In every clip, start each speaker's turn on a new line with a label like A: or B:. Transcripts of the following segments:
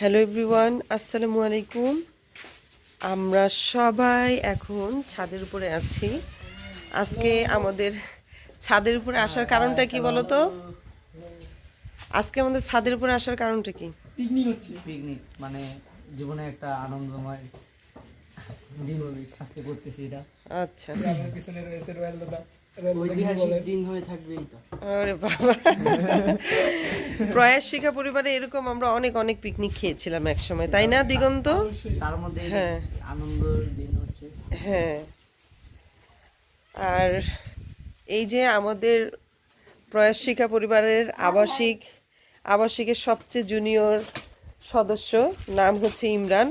A: Hello everyone, আসসালামু আলাইকুম। আমরা সবাই এখন ছাদের উপরে আছি। আজকে আমাদের ছাদের উপরে আসার কারণটা কি বলো তো? আজকে আমাদের ছাদের উপরে আসার কারণটা কি?
B: পিকনিক হচ্ছে।
C: পিকনিক মানে জীবনে একটা আনন্দময় দিন আজকে করতেছি এটা।
A: আচ্ছা,
B: আমার পিছনে রয়েছে রয়্যাল দাদা।
C: ঐতিহাসিক দিন হয়ে থাকবে এটা।
A: আরে বাবা, প্রয়াস শিখা পরিবারে এরকম আমরা অনেক অনেক পিকনিক খেয়েছিলাম এক সময়, তাই না দিগন্ত?
C: তার মধ্যে
A: হ্যাঁ।
C: আনন্দের দিন হচ্ছে।
A: হ্যাঁ, আর এই যে আমাদের প্রয়াস শিক্ষা পরিবারের আবাসিকের সবচেয়ে জুনিয়র সদস্য নাম হচ্ছে ইমরান।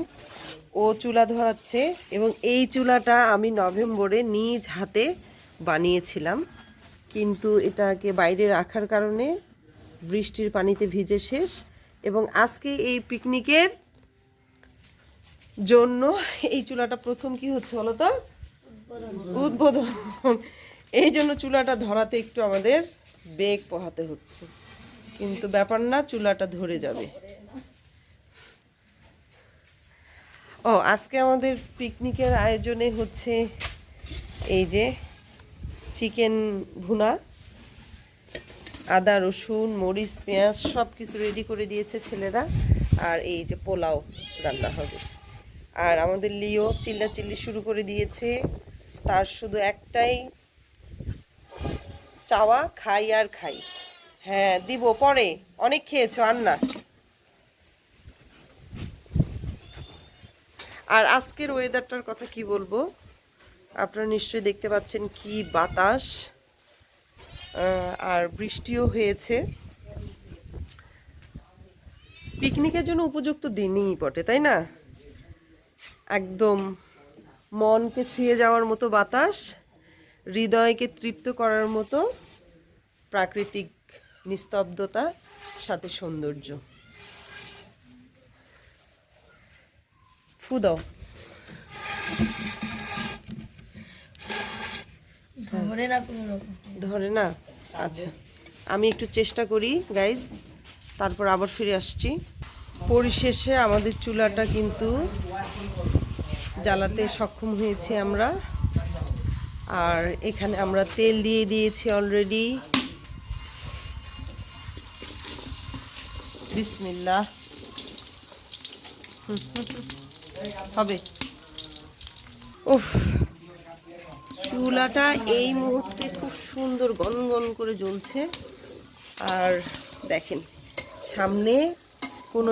A: ও চুলা ধরাচ্ছে এবং এই চুলাটা আমি নভেম্বরে নিজ হাতে বানিয়েছিলাম, কিন্তু এটাকে বাইরে রাখার কারণে বৃষ্টির পানিতে ভিজে শেষ। এবং আজকে এই পিকনিকের জন্য এই চুলাটা প্রথম কি হচ্ছে বলো তো? উদ্বোধন। এই জন্য চুলাটা ধরাতে একটু আমাদের বেগ পোহাতে হচ্ছে, কিন্তু ব্যাপার না, চুলাটা ধরে যাবে। ও, আজকে আমাদের পিকনিকের আয়োজনে হচ্ছে এই যে চিকেন ভুনা, আদা রসুন মরিচ পেঁয়াজ সব কিছু রেডি করে দিয়েছে ছেলেরা। আর এই যে পোলাও রান্না হবে। আর আমাদের লিও চিল্লাচিল্লি শুরু করে দিয়েছে, তার শুধু একটাই চাওয়া, খাই আর খাই। হ্যাঁ দিব, পরে অনেক খেয়েছো আর না। আর আজকের ওয়েদারটার কথা কি বলবো, আপনারা নিশ্চয়ই দেখতে পাচ্ছেন কি বাতাস, আর বৃষ্টিও হয়েছে। পিকনিকের জন্য উপযুক্ত দিনই বটে, তাই না? একদম মনকে ছুঁয়ে যাওয়ার মতো বাতাস, হৃদয়কে তৃপ্ত করার মতো প্রাকৃতিক নিস্তব্ধতা, সাথে সৌন্দর্য। ফু দাও। ধরে না? আচ্ছা, আমি একটু চেষ্টা করি গাইজ, তারপর আবার ফিরে আসছি। পরিশেষে আমাদের চুলাটা কিন্তু জ্বালাতে সক্ষম হয়েছি আমরা। আর এখানে আমরা তেল দিয়ে দিয়েছি অলরেডি। বিসমিল্লাহ। হবে। উফ, চুলাটা এই মুহূর্তে খুব সুন্দর গনগন করে জ্বলছে। আর দেখেন সামনে কোনো